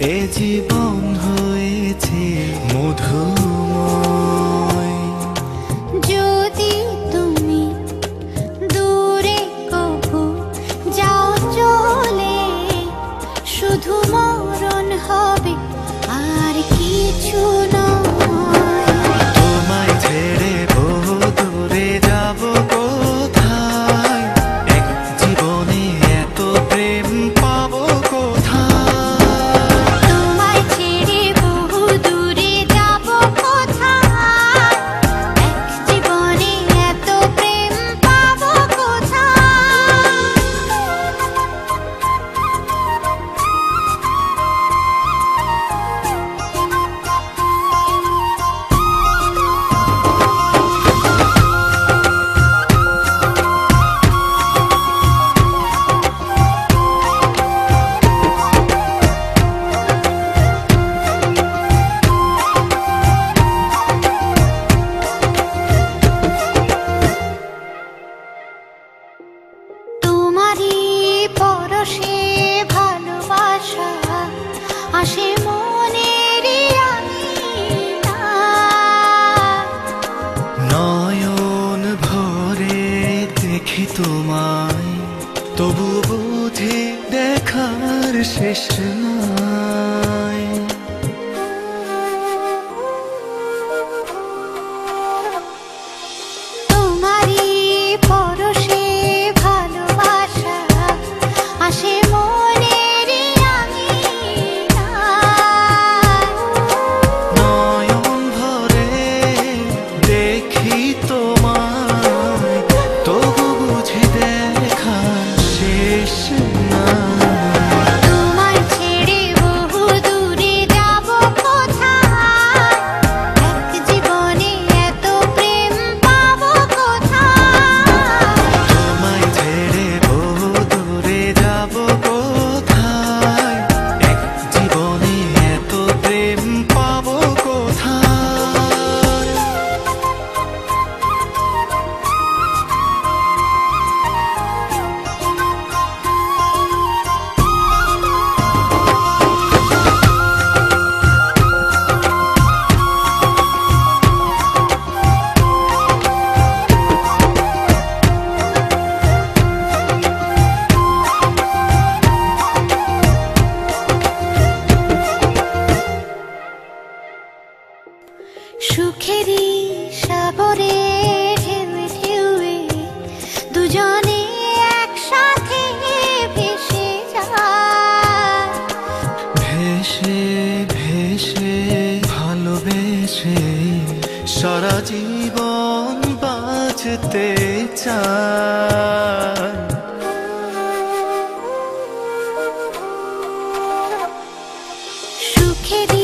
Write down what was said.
এ জীবন হয়েছে মধুময়। যদি তুমি দূরে কভু যাও চলে, শুধু মরণ হবে আর কিছু নয়। তোমায় ছেড়ে বহু দূরে যাব কোথায়, এক জীবনে এত প্রেম পাবো কোথায়। তোমায় ছেড়ে বহু দূরে যাব কোথায়, এক জীবনে এত প্রেম পাবো কোথায়। তোমারই পরশে ভালোবাসা আসে মনের নয়ন ভরে দেখি তোমায়, তবু বুঝি দেখার শেষ নাই। তোমারই পরশে ভালোবাসা আসে মনের নয়ন ভরে দেখি তোমায়, তবু বুঝি দেখার শেষ নাই। তোমায় ছেড়ে বহু দূরে যাব কোথায়, এক জীবনে এত প্রেম পাবো কোথায়। তোমায় ছেড়ে বহু দূরে যাব কোথায়, এক জীবনে এত প্রেম পাবো কোথায়। সুখেরই সাগরে ঢেউয়ে ঢেউয়ে দুজনে একসাথে ভেসে যায়। ভেসে ভেসে ভালোবেসে সারা জীবন বাঁচতে চাই। সুখেরই